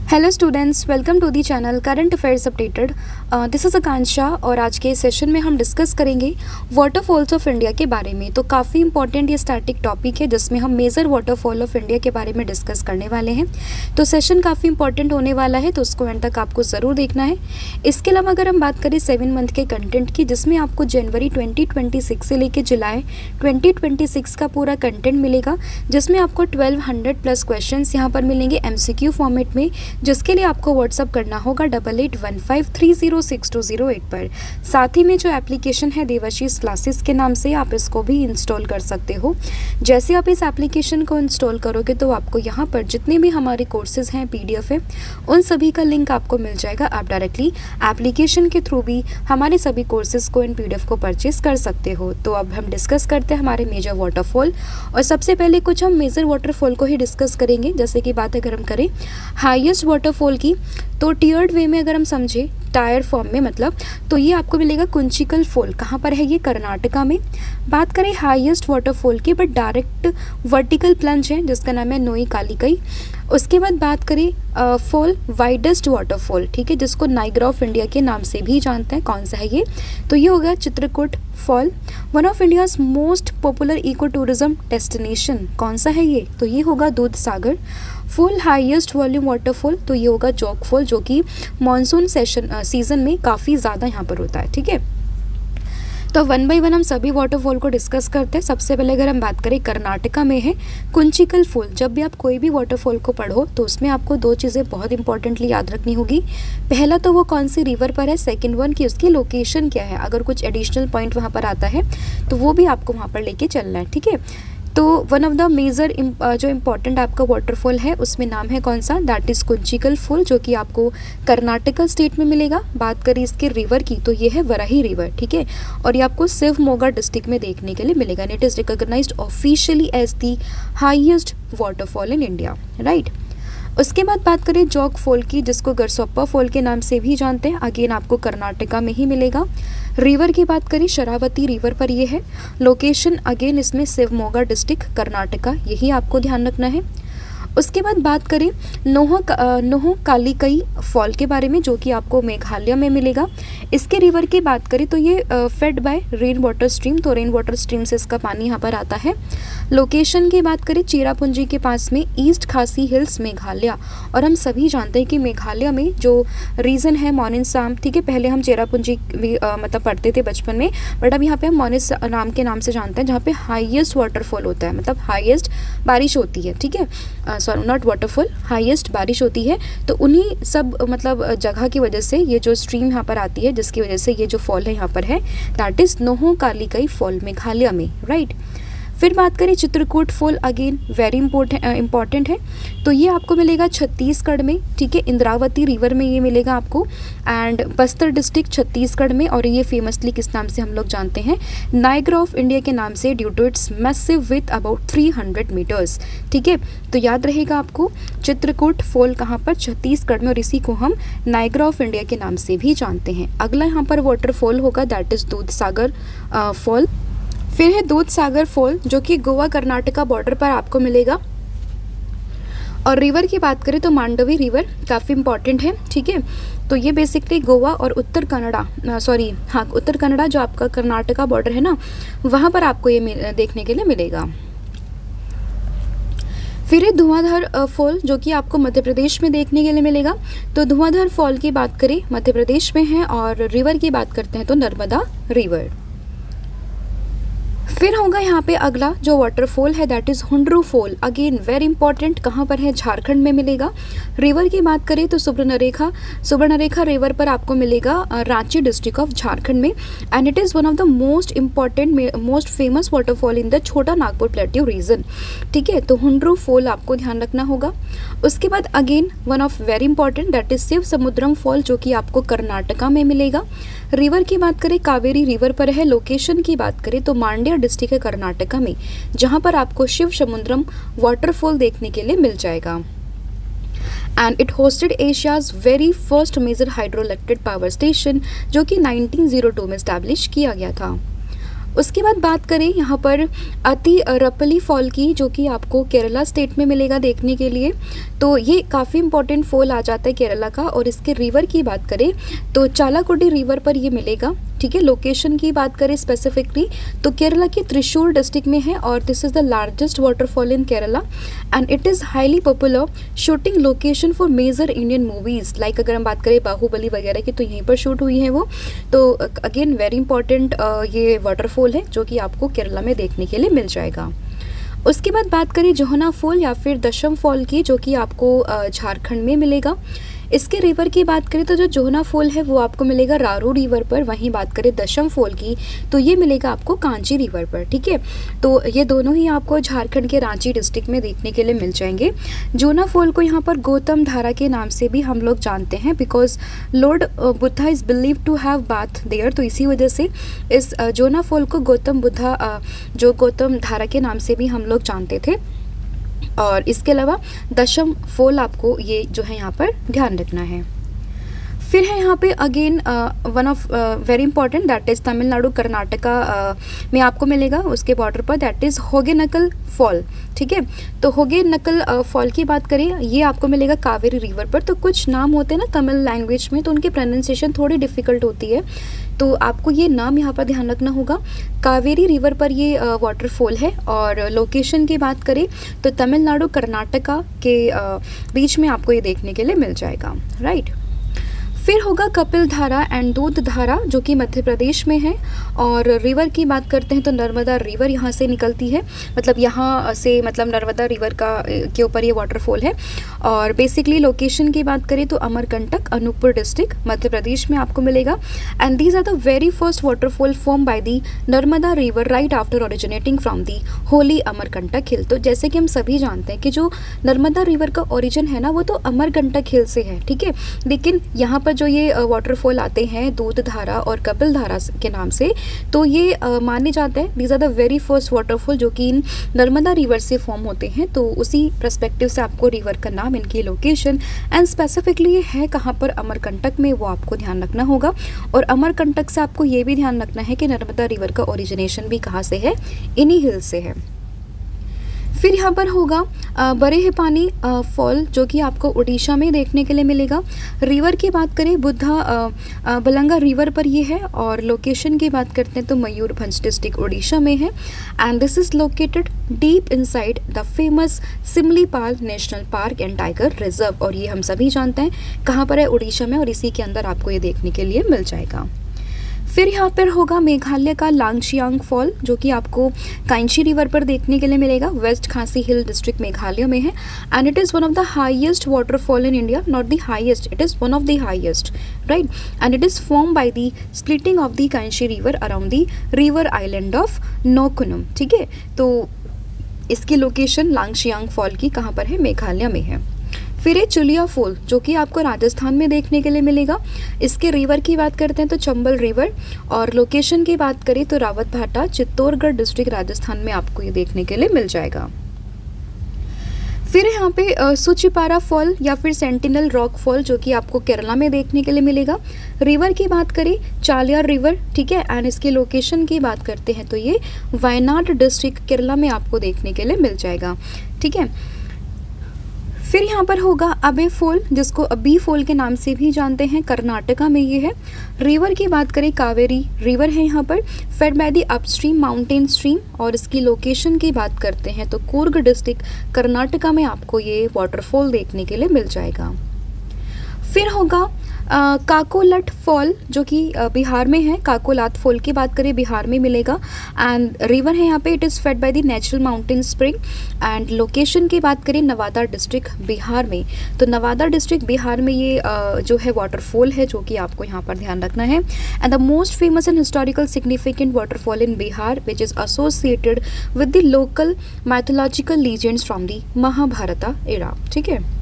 Hello students, welcome to the channel current affairs updated. This is Akanksha और आज के session में हम डिस्कस करेंगे वाटरफॉल्स ऑफ इंडिया के बारे में। तो काफ़ी इंपॉर्टेंट ये स्टैटिक टॉपिक है जिसमें हम मेजर वाटरफॉल ऑफ इंडिया के बारे में डिस्कस करने वाले हैं। तो सेशन काफ़ी इंपॉर्टेंट होने वाला है, तो उसको एंड तक आपको ज़रूर देखना है। इसके अलावा अगर हम बात करें 7 मंथ के कंटेंट की, जिसमें आपको जनवरी 2026 से लेकर जुलाई 2026 का पूरा कंटेंट मिलेगा, जिसमें आपको 1200 प्लस क्वेश्चन यहाँ पर मिलेंगे MCQ फॉर्मेट में, जिसके लिए आपको व्हाट्सअप करना होगा 8815306208 पर। साथ ही में जो एप्लीकेशन है देवाशीष क्लासेस के नाम से, आप इसको भी इंस्टॉल कर सकते हो। जैसे आप इस एप्लीकेशन को इंस्टॉल करोगे तो आपको यहाँ पर जितने भी हमारे कोर्सेज हैं, PDF है, उन सभी का लिंक आपको मिल जाएगा। आप डायरेक्टली एप्लीकेशन के थ्रू भी हमारे सभी कोर्सेज को इन PDF को परचेज कर सकते हो। तो अब हम डिस्कस करते हैं हमारे मेजर वाटरफॉल, और सबसे पहले कुछ हम मेजर वाटरफॉल को ही डिस्कस करेंगे। जैसे कि बात अगर हम करें हाईएस्ट वाटरफॉल की, तो टियर्ड वे में अगर हम समझे, टायर फॉर्म में मतलब, तो ये आपको मिलेगा कुंचिकल फॉल। कहाँ पर है ये? कर्नाटका में। बात करें हाईएस्ट वाटरफॉल की, बट डायरेक्ट वर्टिकल प्लंज है जिसका नाम है नोई कालिकई। उसके बाद बात करें फॉल वाइडेस्ट वाटरफॉल, ठीक है, जिसको नाइग्रा ऑफ इंडिया के नाम से भी जानते हैं। कौन सा है ये? तो ये होगा Chitrakoot fall. One of India's most popular eco tourism destination, कौन सा है ये? तो ये होगा Dudhsagar fall. Highest volume waterfall, तो ये होगा जोग फॉल, जो कि मानसून सीजन में काफ़ी ज़्यादा यहाँ पर होता है, ठीक है। तो वन बाय वन हम सभी वाटरफॉल को डिस्कस करते हैं। सबसे पहले अगर हम बात करें, कर्नाटका में है कुंचिकल फॉल। जब भी आप कोई भी वाटरफॉल को पढ़ो तो उसमें आपको दो चीज़ें बहुत इंपॉर्टेंटली याद रखनी होगी। पहला तो वो कौन सी रिवर पर है, सेकंड वन कि उसकी लोकेशन क्या है। अगर कुछ एडिशनल पॉइंट वहाँ पर आता है तो वो भी आपको वहाँ पर लेके चलना है, ठीक है। तो वन ऑफ द मेजर जो इम्पॉर्टेंट आपका वाटरफॉल है उसमें नाम है कौन सा? दैट इज़ कुंचिकल फॉल, जो कि आपको कर्नाटका स्टेट में मिलेगा। बात करें इसके रिवर की, तो ये है वराही रिवर, ठीक है, और ये आपको शिवमोगा डिस्ट्रिक्ट में देखने के लिए मिलेगा। It is recognised officially as the highest waterfall in India, right. उसके बाद बात करें जोग फॉल की, जिसको गरसोप्पा फॉल के नाम से भी जानते हैं। अगेन आपको कर्नाटका में ही मिलेगा। रिवर की बात करें, शरावती रिवर पर ये है। लोकेशन अगेन इसमें शिवमोगा डिस्ट्रिक्ट कर्नाटका, यही आपको ध्यान रखना है। उसके बाद बात करें नोह कालिकई फॉल के बारे में, जो कि आपको मेघालय में मिलेगा। इसके रिवर की बात करें तो ये fed by rain water stream, तो रेन वाटर स्ट्रीम से इसका पानी यहाँ पर आता है। लोकेशन की बात करें, चेरापूंजी के पास में, ईस्ट खासी हिल्स मेघालय। और हम सभी जानते हैं कि मेघालय में जो रीजन है मोनिनसाम, ठीक है, पहले हम चेरापूंजी भी मतलब पढ़ते थे बचपन में, बट अब यहाँ पे हम मोनिस नाम के नाम से जानते हैं, जहाँ पे हाईएस्ट वाटरफॉल होता है, मतलब हाईएस्ट बारिश होती है, ठीक है, सॉरी नॉट वाटरफॉल, हाईएस्ट बारिश होती है। तो उन्हीं सब मतलब जगह की वजह से ये जो स्ट्रीम यहाँ पर आती है, जिसकी वजह से ये जो फॉल है यहाँ पर है, that is Nohkalikai fall, Meghalaya में, राइट। फिर बात करें Chitrakoot fall, again very important है। तो ये आपको मिलेगा छत्तीसगढ़ में, ठीक है, इंद्रावती रिवर में ये मिलेगा आपको, एंड बस्तर डिस्ट्रिक्ट छत्तीसगढ़ में। और ये फेमसली किस नाम से हम लोग जानते हैं? नाइग्रा ऑफ इंडिया के नाम से, due to its massive with about 300 metres, ठीक है। तो याद रहेगा आपको, चित्रकूट फॉल कहाँ पर? छत्तीसगढ़ में, और इसी को हम नाइग्रा ऑफ इंडिया के नाम से भी जानते हैं। अगला यहाँ पर वाटरफॉल होगा, दैट इज़ दूध सागर फॉल। फिर है दूध सागर फॉल, जो कि गोवा कर्नाटका बॉर्डर पर आपको मिलेगा। और रिवर की बात करें तो मांडवी रिवर काफ़ी इंपॉर्टेंट है, ठीक है। तो ये बेसिकली गोवा और उत्तर कन्नड़ा जो आपका कर्नाटका बॉर्डर है ना, वहाँ पर आपको ये देखने के लिए मिलेगा। फिर है धुआंधार फॉल, जो कि आपको मध्य प्रदेश में देखने के लिए मिलेगा। तो धुआंधार फॉल की बात करें, मध्य प्रदेश में है, और रिवर की बात करते हैं तो नर्मदा रिवर। फिर होगा यहाँ पे अगला जो वाटरफॉल है, that is Hundru fall, again very important. कहाँ पर है? झारखंड में मिलेगा। रिवर की बात करें तो सुवर्णरेखा रिवर पर आपको मिलेगा, रांची डिस्ट्रिक्ट ऑफ झारखंड में, and it is one of the most important most famous waterfall in the छोटा नागपुर प्लेट्यू रीजन, ठीक है। तो हुंड्रू फॉल आपको ध्यान रखना होगा। उसके बाद again one of very important, that is Shiva Samudram fall, जो कि आपको कर्नाटका में मिलेगा। रिवर की बात करें, कावेरी रिवर पर है। लोकेशन की बात करें तो मांड्या डिस्ट्रिक्ट है कर्नाटका में, जहां पर आपको शिव समुद्रम वाटरफॉल देखने के लिए मिल जाएगा। And it hosted Asia's very first major hydro electric power station, जो कि 1902 में स्टैब्लिश किया गया था। उसके बाद बात करें यहाँ पर अतिरपल्ली फॉल की, जो कि आपको केरला स्टेट में मिलेगा देखने के लिए। तो ये काफ़ी इंपॉर्टेंट फॉल आ जाता है केरला का। और इसके रिवर की बात करें तो चालाकुडी रिवर पर ये मिलेगा, ठीक है। लोकेशन की बात करें स्पेसिफिकली तो केरला के त्रिशूर डिस्ट्रिक्ट में है और this is the largest waterfall in Kerala and it is highly popular shooting location for major Indian movies. Like अगर हम बात करें बाहुबली वगैरह की तो यहीं पर शूट हुई है वो। तो अगेन वेरी इंपॉर्टेंट ये वाटरफॉल है जो कि आपको केरला में देखने के लिए मिल जाएगा। उसके बाद बात करें जोहना फॉल या फिर दशम फॉल की, जो कि आपको झारखंड में मिलेगा। इसके रिवर की बात करें तो जो जोहना फॉल है वो आपको मिलेगा रारू रिवर पर। वहीं बात करें दशम फॉल की तो ये मिलेगा आपको कांची रिवर पर, ठीक है। तो ये दोनों ही आपको झारखंड के रांची डिस्ट्रिक्ट में देखने के लिए मिल जाएंगे। जोना फॉल को यहाँ पर गौतम धारा के नाम से भी हम लोग जानते हैं because Lord Buddha is believe to have bath there. तो इसी वजह से इस जोना फॉल को जो गौतम धारा के नाम से भी हम लोग जानते थे। और इसके अलावा दशम फॉल आपको ये जो है यहाँ पर ध्यान रखना है। फिर है यहाँ पे again one of very important that is Tamil Nadu Karnataka में आपको मिलेगा उसके बॉर्डर पर, दैट इज़ होगेनकल फॉल, ठीक है। तो होगेनकल फॉल की बात करें ये आपको मिलेगा कावेरी रिवर पर। तो कुछ नाम होते हैं ना तमिल लैंग्वेज में तो उनकी प्रोनाउंसिएशन थोड़ी डिफ़िकल्ट होती है, तो आपको ये नाम यहाँ पर ध्यान रखना होगा। कावेरी रिवर पर ये वाटरफॉल है। और लोकेशन की बात करें तो तमिलनाडु कर्नाटका के बीच में आपको ये देखने के लिए मिल जाएगा, राइट। फिर होगा कपिल धारा एंड दूध धारा जो कि मध्य प्रदेश में है। और रिवर की बात करते हैं तो नर्मदा रिवर यहाँ से निकलती है, मतलब यहाँ से नर्मदा रिवर के ऊपर ये वाटरफॉल है। और बेसिकली लोकेशन की बात करें तो अमरकंटक अनूपपुर डिस्ट्रिक्ट मध्य प्रदेश में आपको मिलेगा। And these are the very first waterfall form by the Narmada river right after originating from the holy Amarkantak hill. तो जैसे कि हम सभी जानते हैं कि जो नर्मदा रिवर का ओरिजिन है ना वो तो अमरकंटक हिल से है, ठीक है। लेकिन यहाँ पर जो ये वाटरफॉल आते हैं दूध धारा और कपिल धारा के नाम से, तो ये माने जाते हैं these are the very first waterfall जो कि इन नर्मदा रिवर से फॉर्म होते हैं। तो उसी पर्सपेक्टिव से आपको रिवर का नाम, इनकी लोकेशन एंड स्पेसिफिकली ये है कहाँ पर अमरकंटक में वो आपको ध्यान रखना होगा। और अमरकंटक से आपको ये भी ध्यान रखना है कि नर्मदा रिवर का ओरिजिनेशन भी कहाँ से है, इन्हीं हिल से है। फिर यहाँ पर होगा बरेहपानी फॉल जो कि आपको उड़ीसा में देखने के लिए मिलेगा। रिवर की बात करें बुद्धा बलंगा रिवर पर ये है। और लोकेशन की बात करते हैं तो मयूरभंज डिस्ट्रिक्ट उड़ीसा में है। And this is located deep inside the famous Similipal national park and tiger reserve. और ये हम सभी जानते हैं कहाँ पर है, उड़ीसा में, और इसी के अंदर आपको ये देखने के लिए मिल जाएगा। फिर यहाँ पर होगा मेघालय का लांगशियांग फॉल जो कि आपको कांची रिवर पर देखने के लिए मिलेगा। वेस्ट खासी हिल डिस्ट्रिक्ट मेघालय में है। And it is one of the highest waterfall in India, not the highest, it is one of the highest, right. And it is form by the splitting of the Kanchi river around the river island of Nongkhnum, ठीक है। तो इसकी location Langshiang fall की कहाँ पर है, मेघालय में है। फिर है चुलिया फॉल जो कि आपको राजस्थान में देखने के लिए मिलेगा। इसके रिवर की बात करते हैं तो चंबल रिवर। और लोकेशन की बात करें तो रावतभाटा चित्तौड़गढ़ डिस्ट्रिक्ट राजस्थान में आपको ये देखने के लिए मिल जाएगा। फिर यहाँ पे सुचिपारा फॉल या फिर सेंटिनल रॉक फॉल जो कि आपको केरला में देखने के लिए मिलेगा। रिवर की बात करें चालियार रिवर, ठीक है। एंड इसकी लोकेशन की बात करते हैं तो ये वायनाड डिस्ट्रिक्ट केरला में आपको देखने के लिए मिल जाएगा, ठीक है। फिर यहाँ पर होगा अबे फॉल जिसको अबी फॉल के नाम से भी जानते हैं, कर्नाटका में ये है। रिवर की बात करें कावेरी रिवर है यहाँ पर, fade by the upstream mountain stream. और इसकी लोकेशन की बात करते हैं तो कूर्ग डिस्ट्रिक्ट कर्नाटका में आपको ये वाटरफॉल देखने के लिए मिल जाएगा। फिर होगा काकोलट फॉल जो कि बिहार में है। काकोलात फॉल की बात करें बिहार में मिलेगा। एंड रिवर है यहाँ पे, it is fade by the natural mountain spring. And location की बात करें नवादा डिस्ट्रिक्ट बिहार में, तो नवादा डिस्ट्रिक्ट बिहार में ये जो है वाटरफॉल है जो कि आपको यहाँ पर ध्यान रखना है। And the most famous and historical significant waterfall in Bihar which is associated with the local mythological legends from the Mahabharata era, ठीक है।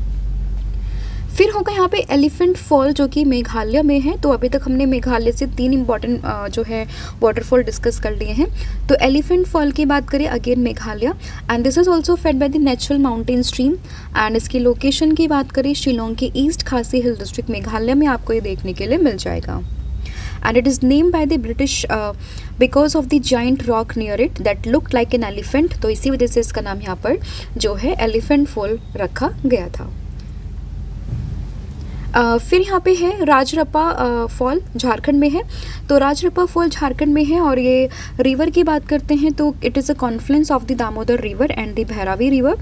फिर होगा यहाँ पे एलिफेंट फॉल जो कि मेघालय में है। तो अभी तक हमने मेघालय से 3 इंपॉर्टेंट जो है वाटरफॉल डिस्कस कर लिए हैं। तो एलिफेंट फॉल की बात करें again Meghalaya and this is also fade by the natural mountain stream. And इसकी लोकेशन की बात करें शिलोंग के ईस्ट खासी हिल डिस्ट्रिक्ट मेघालय में आपको ये देखने के लिए मिल जाएगा। And it is named by the British because of the giant rock near it that look like an elephant, तो इसी वजह से इसका नाम यहाँ पर जो है एलिफेंट फॉल रखा गया था। फिर यहाँ पे है राजरप्पा फॉल, झारखंड में है। तो राजरप्पा फॉल झारखंड में है और ये रिवर की बात करते हैं तो it is a confluence of the Damodar river and the Bhairavi river.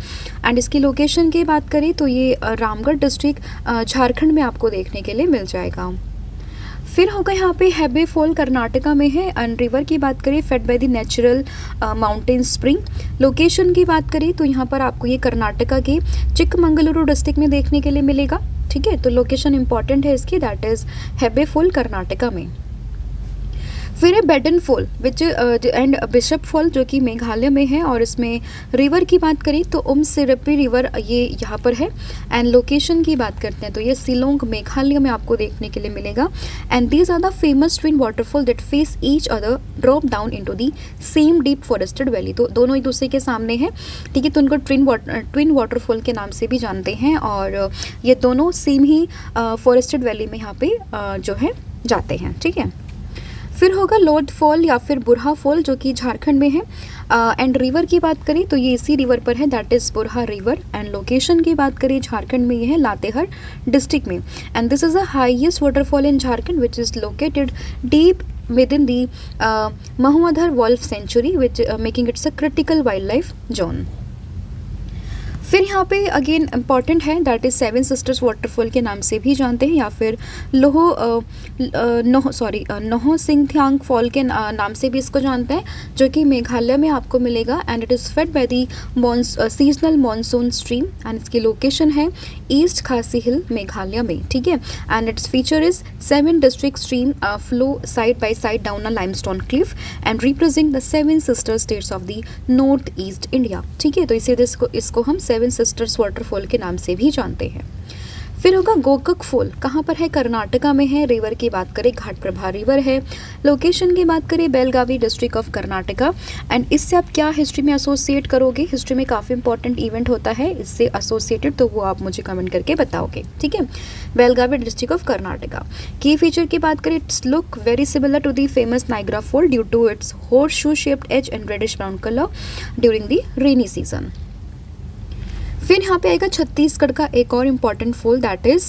And इसकी लोकेशन की बात करें तो ये रामगढ़ डिस्ट्रिक्ट झारखंड में आपको देखने के लिए मिल जाएगा। फिर होगा यहाँ पे हेबे फॉल कर्नाटका में है। एंड रिवर की बात करें fade by the natural mountain spring. Location की बात करें तो यहाँ पर आपको ये कर्नाटका के चिकमंगलुरु डिस्ट्रिक्ट में देखने के लिए मिलेगा। ठीक है, तो लोकेशन इंपॉर्टेंट है इसकी, दैट इज़ हेबे फॉल कर्नाटका में। फिर है Baden fall which and bishop fall जो कि मेघालय में है और इसमें रिवर की बात करें तो सिरपी रिवर ये यहाँ पर है। एंड लोकेशन की बात करते हैं तो ये शिलोंग मेघालय में आपको देखने के लिए मिलेगा। And these are the famous twin waterfall that face each other drop down into the same deep forested valley. तो दोनों एक दूसरे के सामने हैं, ठीक है, तो उनको ट्विन वाटरफॉल के नाम से भी जानते हैं और ये दोनों सेम ही फॉरेस्टेड वैली में यहाँ पे जो है जाते हैं। ठीक है, फिर होगा लोड फॉल या फिर बुरहा फॉल जो कि झारखंड में है। एंड रिवर की बात करें तो ये इसी रिवर पर है, that is Burha river. And location की बात करें झारखंड में ये है लातेहार डिस्ट्रिक्ट में। And this is the highest waterfall in Jharkhand which is located deep within the Mahuadhar Wolf Sanctuary which making it a critical wildlife zone। फिर यहाँ पे अगेन इम्पॉर्टेंट है, that is seven sisters waterfall के नाम से भी जानते हैं या फिर नोहो सिंगथ्यांग फॉल के नाम से भी इसको जानते हैं, जो कि मेघालय में आपको मिलेगा। And it is fed by the seasonal monsoon stream and इसकी लोकेशन है ईस्ट खासी हिल मेघालय में। ठीक है, and its feature is 7 district stream flow side by side down a limestone Cliff and represent the 7 sister states of the north east India. ठीक है, तो इसी इसको हम 7 सिस्टर्स वाटरफॉल के नाम से भी जानते हैं। फिर होगा गोकक फॉल, कहाँ पर है? कर्नाटका में है। रिवर की बात करें घाटप्रभा रिवर है। लोकेशन की बात करें Belagavi district of Karnataka. And इससे आप क्या हिस्ट्री में एसोसिएट करोगे? हिस्ट्री में काफ़ी इंपॉर्टेंट इवेंट होता है इससे एसोसिएटेड, तो वो आप मुझे कमेंट करके बताओगे। ठीक है, बेलगावी डिस्ट्रिक्ट ऑफ कर्नाटका। की फीचर की बात करें, it's look very similar to the famous Niagara fall due to its horseshoe shaped edge and reddish brown colour during the rainy season. फिर यहाँ पे आएगा छत्तीसगढ़ का एक और important fall, that is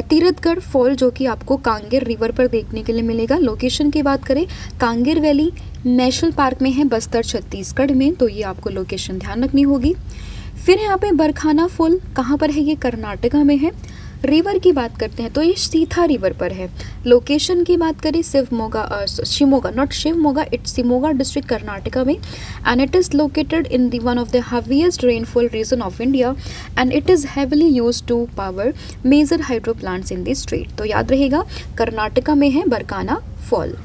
Tirathgarh fall, जो कि आपको कांगेर रिवर पर देखने के लिए मिलेगा। लोकेशन की बात करें कांगेर वैली नेशनल पार्क में है, बस्तर छत्तीसगढ़ में, तो ये आपको लोकेशन ध्यान रखनी होगी। फिर यहाँ पे बरखाना फॉल कहाँ पर है? ये कर्नाटका में है। रिवर की बात करते हैं तो ये सीथा रिवर पर है। लोकेशन की बात करें Shimoga, not Shivamogga, it's Shimoga district Karnataka में। And it is located in the one of the heaviest rainfall region of India and it is heavily used to power major hydro plants in the state. तो याद रहेगा कर्नाटका में है Barkana fall.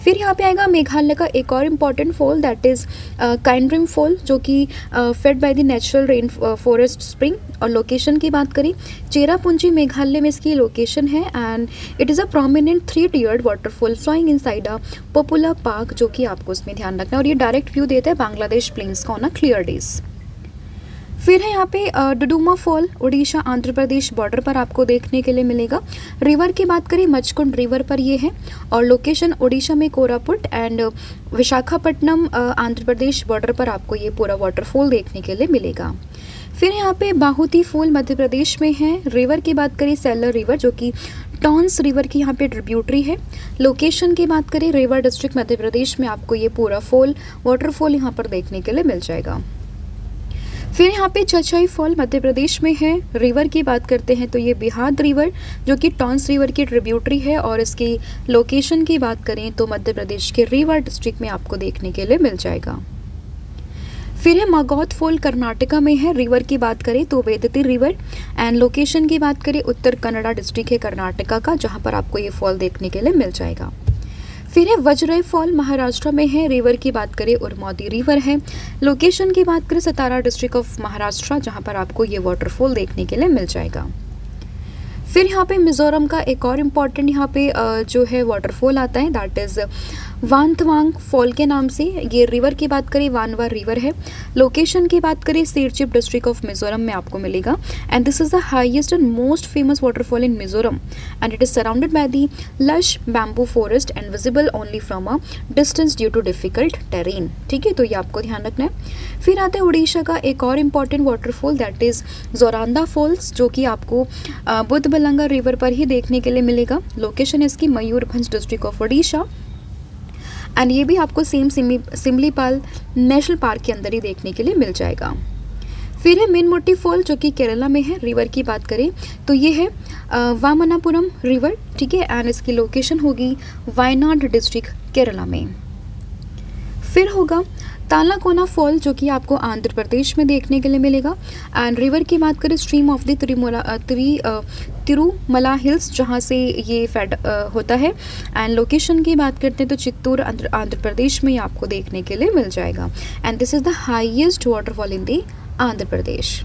फिर यहाँ पे आएगा मेघालय का एक और important fall, that is Kynrem fall, जो कि fed by the natural rain forest spring. और लोकेशन की बात करें चेरापूंजी मेघालय में इसकी लोकेशन है। And it is a prominent 3-tiered waterfall flowing inside a popular park, जो कि आपको उसमें ध्यान रखना है। और ये डायरेक्ट व्यू देता है बांग्लादेश प्लेन्स का ऑन अ क्लियर डेज। फिर है यहाँ पे डुडुमा फॉल, उड़ीसा आंध्र प्रदेश बॉर्डर पर आपको देखने के लिए मिलेगा। रिवर की बात करें मचकुंड रिवर पर ये है और लोकेशन उड़ीसा में कोरापुट एंड विशाखापट्टनम आंध्र प्रदेश बॉर्डर पर आपको ये पूरा वाटरफॉल देखने के लिए मिलेगा। फिर यहाँ पे बाहुती फॉल मध्य प्रदेश में है। रिवर की बात करें सेलर रिवर, जो कि टॉन्स रिवर की यहाँ पे ट्रिब्यूटरी है। लोकेशन की बात करें रेवा डिस्ट्रिक्ट मध्य प्रदेश में आपको ये पूरा वाटरफॉल यहाँ पर देखने के लिए मिल जाएगा। फिर यहाँ पे चचाई फॉल मध्य प्रदेश में है। रिवर की बात करते हैं तो ये बिहार रिवर, जो कि टॉन्स रिवर की ट्रिब्यूटरी है। और इसकी लोकेशन की बात करें तो मध्य प्रदेश के रीवा डिस्ट्रिक्ट में आपको देखने के लिए मिल जाएगा। फिर है मगौद फॉल कर्नाटका में है। रिवर की बात करें तो वेदती रिवर। एंड लोकेशन की बात करें उत्तर कन्नड़ा डिस्ट्रिक्ट है कर्नाटका का, जहाँ पर आपको ये फॉल देखने के लिए मिल जाएगा। फिर है वज्रय फॉल महाराष्ट्र में है। रिवर की बात करें उरमौदी रिवर है। लोकेशन की बात करें सतारा डिस्ट्रिक्ट ऑफ महाराष्ट्र, जहां पर आपको ये वाटरफॉल देखने के लिए मिल जाएगा। फिर यहाँ पे मिज़ोरम का एक और इम्पॉर्टेंट यहाँ पे जो है वाटरफॉल आता है, दैट इज़ वानथवांग फॉल के नाम से। ये रिवर की बात करें, वानवा रिवर है। लोकेशन की बात करें, सिरचिप डिस्ट्रिक्ट ऑफ मिज़ोरम में आपको मिलेगा। And this is the highest and most famous waterfall in Mizoram and it is surrounded by the lush bamboo forest and visible only from a distance due to difficult terrain. ठीक है, तो ये आपको ध्यान रखना है। फिर आता है उड़ीसा का एक और important waterfall, that is Joranda falls, जो कि आपको बुद्धबलंगा रिवर पर ही देखने के लिए मिलेगा। लोकेशन इसकी Mayurbhanj district of Orissa and ये भी आपको सेम सिमलीपाल नेशनल पार्क के अंदर ही देखने के लिए मिल जाएगा। फिर है मीनमुट्टी फॉल, जो कि केरला में है। रिवर की बात करें तो ये है वामनापुरम रिवर, ठीक है, एंड इसकी लोकेशन होगी वायनाड डिस्ट्रिक्ट केरला में। फिर होगा तालाकोना फॉल, जो कि आपको आंध्र प्रदेश में देखने के लिए मिलेगा। एंड रिवर की बात करें, stream of the Tirumala hills, जहाँ से ये फेड होता है। एंड लोकेशन की बात करते हैं तो चित्तूर आंध्र प्रदेश में ये आपको देखने के लिए मिल जाएगा। And this is the highest waterfall in the Andhra Pradesh.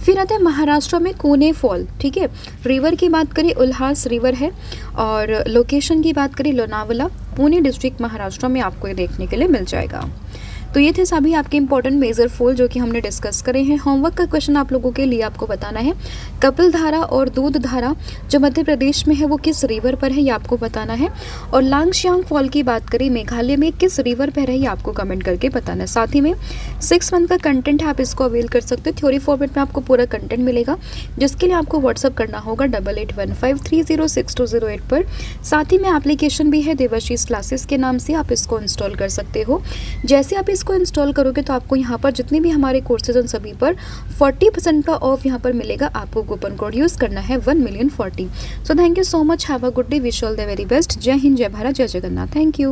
फिर आता है महाराष्ट्र में कोने फॉल, ठीक है। रिवर की बात करें, उल्हास रिवर है और लोकेशन की बात करें लोनावला, पुणे डिस्ट्रिक्ट महाराष्ट्र में आपको ये देखने के लिए मिल जाएगा। तो ये थे सभी आपके इंपॉर्टेंट मेजर फॉल जो कि हमने डिस्कस करे हैं। होमवर्क का क्वेश्चन आप लोगों के लिए आपको बताना है, कपिल धारा और दूध धारा जो मध्य प्रदेश में है वो किस रिवर पर है ये आपको बताना है। और लांगश्यांग फॉल की बात करें, मेघालय में किस रिवर पर है ये आपको कमेंट करके बताना है। साथ ही में 6 मंथ का कंटेंट है, आप इसको अवेल कर सकते हो। थ्योरी फॉर्मेट में आपको पूरा कंटेंट मिलेगा, जिसके लिए आपको व्हाट्सअप करना होगा 8815306208 पर। साथ ही में एप्लीकेशन भी है देवाशीष क्लासेस के नाम से, आप इसको इंस्टॉल कर सकते हो। जैसे आप इसको इंस्टॉल करोगे तो आपको यहाँ पर जितने भी हमारे कोर्सेज उन सभी पर 40% का ऑफ यहाँ पर मिलेगा। आपको कूपन कोड यूज़ करना है 1,040,000। So thank you so much, have a good day, wish all the very best. जय हिंद, जय भारत, जय जगन्नाथ, थैंक यू।